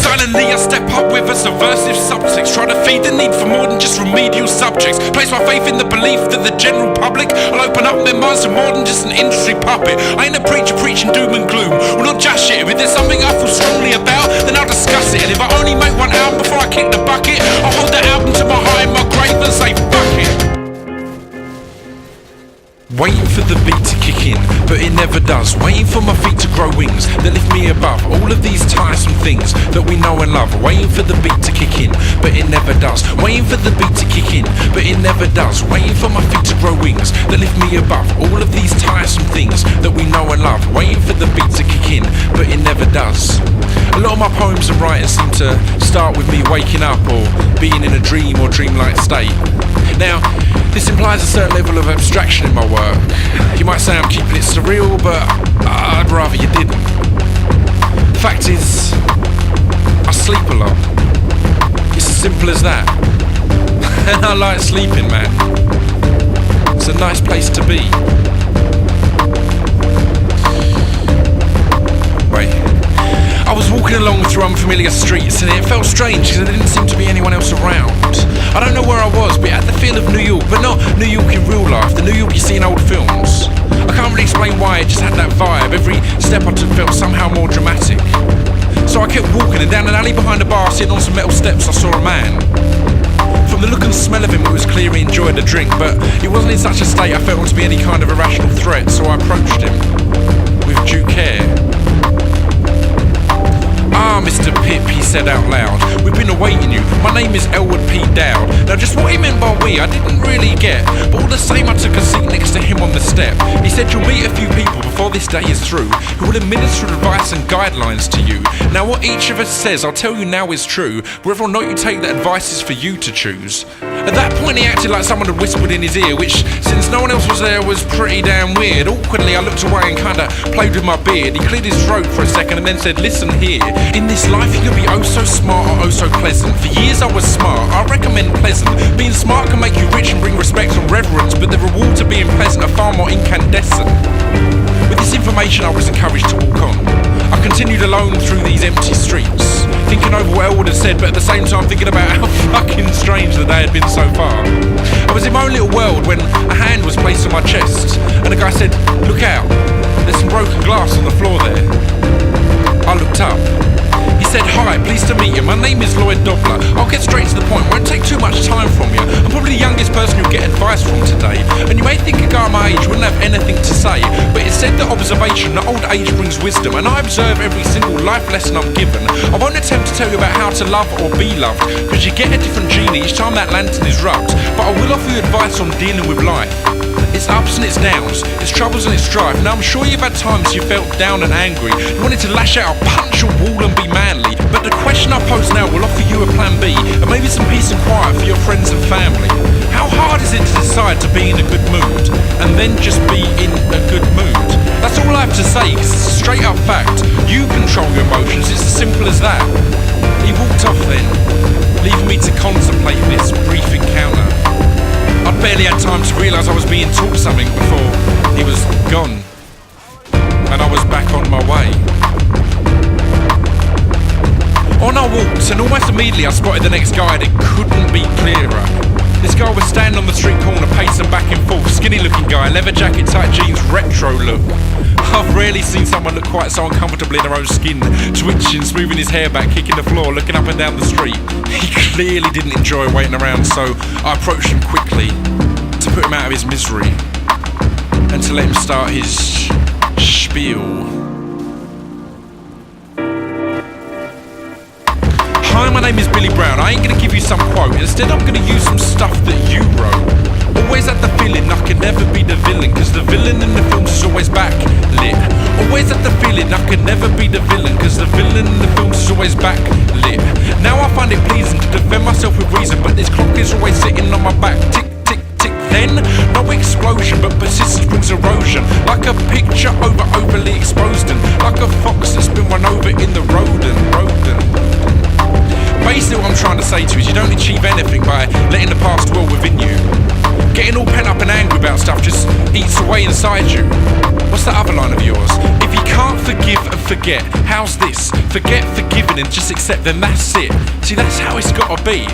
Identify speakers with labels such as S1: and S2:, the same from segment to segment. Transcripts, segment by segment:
S1: Silently I step up with a subversive subtext, try to feed the need for more than just remedial subjects. Place my faith in the belief that the general public will open up their minds to more than just an industry puppet. I ain't a preacher preaching doom and gloom, well not just shit. If there's something I feel strongly about, then I'll discuss it. And if I only make one album before I kick the bucket, I'll hold that album to my heart in my grave and say fuck it. Waiting for the beat to kick in, but it never does. Waiting for my feet to grow wings that lift me above all of these tiresome things that we know and love. Waiting for the beat to kick in, but it never does. Waiting for the beat to kick in, but it never does. Waiting for my feet to grow wings that lift me above all of these tiresome things that we know and love. Waiting for the beat to kick in, but it never does. A lot of my poems and writings seem to start with me waking up or being in a dream or dreamlike state. Now, this implies a certain level of abstraction in my work. You might say I'm keeping it surreal, but I'd rather you didn't. The fact is, I sleep a lot. It's as simple as that. And I like sleeping, man. It's a nice place to be. Wait. I was walking along through unfamiliar streets and it felt strange because there didn't seem to be anyone else around. I don't know where I was, but it had the feel of New York, but not New York in real life, the New York you see in old films. I can't really explain why, it just had that vibe. Every step I took felt somehow more dramatic. So I kept walking, and down an alley behind a bar, sitting on some metal steps, I saw a man. From the look and smell of him, it was clear he enjoyed a drink, but he wasn't in such a state I felt him to be any kind of irrational threat, so I approached him with due care. "Ah, Mr. Pip," he said out loud, "we've been awaiting you. My name is Elwood P. Dowd." Now just what he meant by we, I didn't really get, but all the same I took a seat next to him on the step. He said, "You'll meet a few people before this day is through who will administer advice and guidelines to you. Now what each of us says, I'll tell you now is true. Whether or not you take that advice is for you to choose." At that point he acted like someone had whispered in his ear, which, since no one else was there, was pretty damn weird. Awkwardly I looked away and kinda played with my beard. He cleared his throat for a second and then said, "Listen here, in this life you can be oh so smart or oh so pleasant. For years I was smart, I recommend pleasant. Being smart can make you rich and bring respect and reverence, but the rewards of being pleasant are far more incandescent." With this information I was encouraged to walk on. I continued alone through these empty streets, thinking over what Elwood had said, but at the same time thinking about how fucking strange the day had been so far. I was in my own little world when a hand was placed on my chest, and a guy said, "Look out, there's some broken glass on the floor there." I looked up. He said, "Hi, pleased to meet you. My name is Lloyd Dobler. I'll get straight to the point, won't take too much time from you. I'm probably the youngest person you'll get advice from today. And you may think a guy my age wouldn't have anything to say, but it's said that observation, that old age brings wisdom, and I observe every single life lesson I'm given. I won't attempt to tell you about how to love or be loved, because you get a different genie each time that lantern is rubbed, but I will offer you advice on dealing with life. Its ups and its downs, its troubles and its strife. Now I'm sure you've had times you felt down and angry. You wanted to lash out, punch a wall and be manly. But the question I pose now will offer you a plan B, and maybe some peace and quiet for your friends and family. How hard is it to decide to be in a good mood, and then just be in a good mood? That's all I have to say, because it's a straight up fact. You control your emotions, it's as simple as that. He walked off then, leaving me to contemplate this brief encounter. I'd barely had time to realise I was being taught something before he was gone, and I was back on my way. On I walked, and almost immediately I spotted the next guy, and it couldn't be clearer. This guy was standing on the street corner, pacing back and forth, skinny looking guy, leather jacket, tight jeans, retro look. I've rarely seen someone look quite so uncomfortable in their own skin, twitching, smoothing his hair back, kicking the floor, looking up and down the street. He clearly didn't enjoy waiting around, so I approached him quickly to put him out of his misery and to let him start his spiel. "Hi, my name is Billy Brown. I ain't gonna give you some quote. Instead, I'm gonna use some stuff that you wrote. Always had the feeling I could never be the villain, cause the villain in the films is always backlit. Always had the feeling I could never be the villain, cause the villain in the films is always backlit. Now I find it pleasing to defend myself with reason, but this clock is always sitting on my back. Tick, tick, tick. Then, no explosion, but persistence brings erosion. Like a picture overly exposed, and like a fox that's been run over in the rodent. Basically what I'm trying to say to you is you don't achieve anything by letting the past dwell within you. Getting all pent up and angry about stuff just eats away inside you. What's that other line of yours? If you can't forget. How's this? Forget forgiving and just accept, then that's it. See, that's how it's gotta be.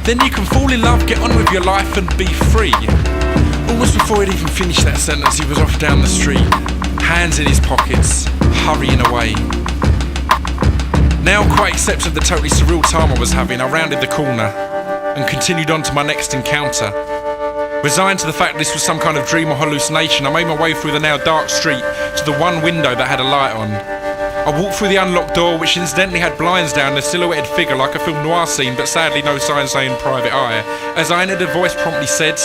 S1: Then you can fall in love, get on with your life and be free. Almost before he'd even finished that sentence, he was off down the street, hands in his pockets, hurrying away. Now quite accepting the totally surreal time I was having, I rounded the corner and continued on to my next encounter. Resigned to the fact this was some kind of dream or hallucination, I made my way through the now dark street to the one window that had a light on. I walked through the unlocked door, which incidentally had blinds down, a silhouetted figure like a film noir scene, but sadly no sign saying private eye. As I entered, a voice promptly said,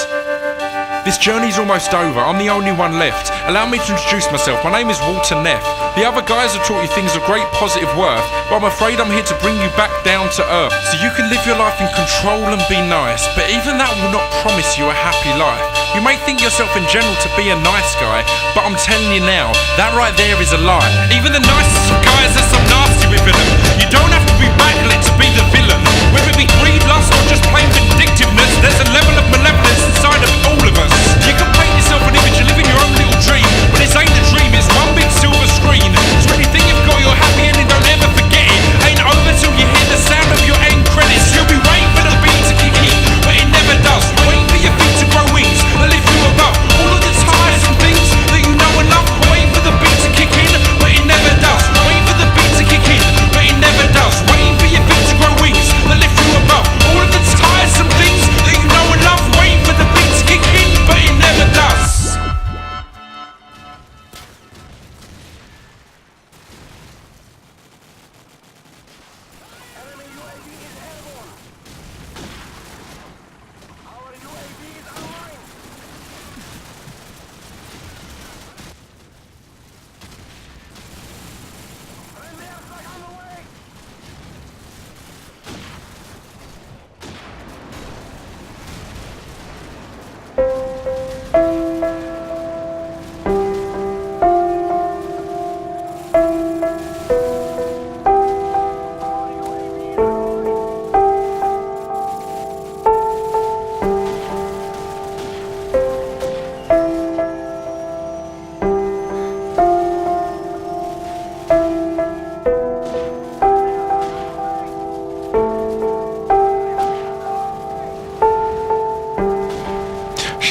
S1: "This journey's almost over, I'm the only one left. Allow me to introduce myself, my name is Walter Neff. The other guys have taught you things of great positive worth, but I'm afraid I'm here to bring you back down to earth. So you can live your life in control and be nice, but even that will not promise you a happy life. You may think yourself in general to be a nice guy, but I'm telling you now, that right there is a lie. Even the nicest of guys are some nasty within them. You don't have to be backlit to be the villain. Whether it be greed, lust, or just plain vindictiveness, there's a level of malevolence inside of all of us. You can paint yourself an image and live in your own little dream, but this ain't a dream, it's one big silver screen. So when you think you've got your happy ending, don't ever forget it. Ain't over till you hear the sound of your end credits. You'll be waiting for the beat to kick in, but it never does. Waiting for your feet to grow wings that lift you above all of the tiresome things that you know and love. Waiting for the beat to kick in, but it never does. Waiting for the beat to kick in, but it never does. Waiting for your feet to grow wings that lift you above all of the tiresome things that you know and love. Waiting for the beat to kick in, but it never does.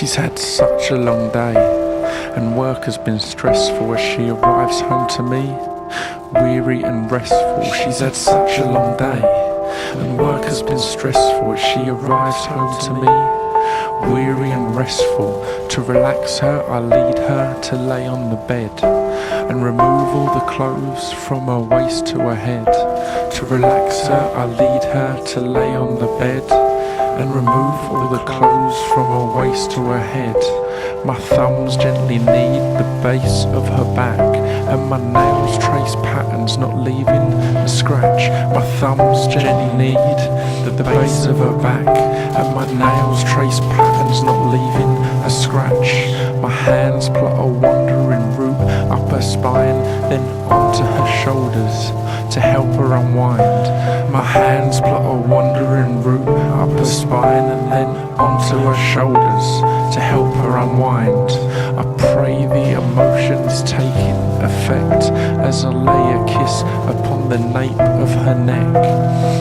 S2: She's had such a long day, and work has been stressful as she arrives home to me, weary and restful. She's had such a long day, and work has been stressful as she arrives home to me, weary and restful. To relax her, I lead her to lay on the bed and remove all the clothes from her waist to her head. To relax her, I lead her to lay on the bed and remove all the clothes from her waist to her head. My thumbs gently knead the base of her back, and my nails trace patterns, not leaving a scratch. My thumbs gently knead the base of her back, and my nails trace patterns, not leaving a scratch. My hands plot a wandering route up her spine, then onto her shoulders to help her unwind. My hands plot a wandering route up her spine and then onto her shoulders to help her unwind. I pray the emotion is taking effect as I lay a kiss upon the nape of her neck.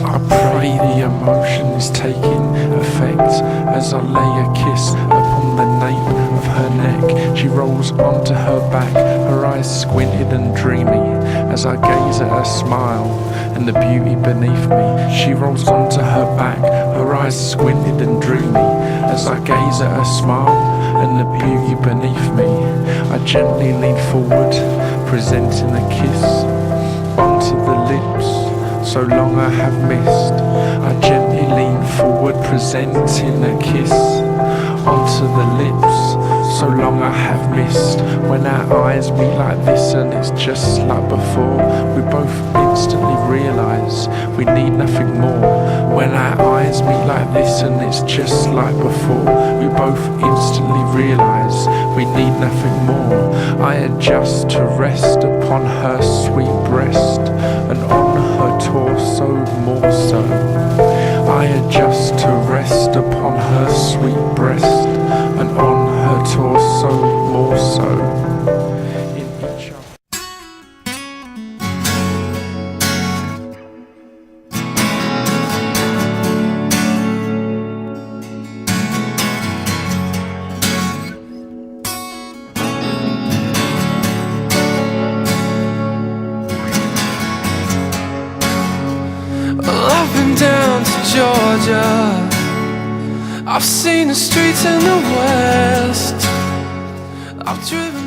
S2: I pray the emotion is taking effect as I lay a kiss upon the nape of her neck. She rolls onto her back, her eyes squinted and dreamy as I gaze at her smile and the beauty beneath me. She rolls onto her back, her eyes squinted and dreamy as I gaze at her smile and the beauty beneath me. I gently lean forward, presenting a kiss onto the lips so long I have missed. I gently lean forward, presenting a kiss onto the lips so long I have missed. When our eyes meet like this and it's just like before, we both instantly realise we need nothing more. When our eyes meet like this and it's just like before, we both instantly realise we need nothing more. I adjust to rest upon her sweet breast and on her torso more so. I adjust to rest upon her sweet breast and on her torso more so. In each other.
S3: Georgia. I've seen the streets in the West. I've driven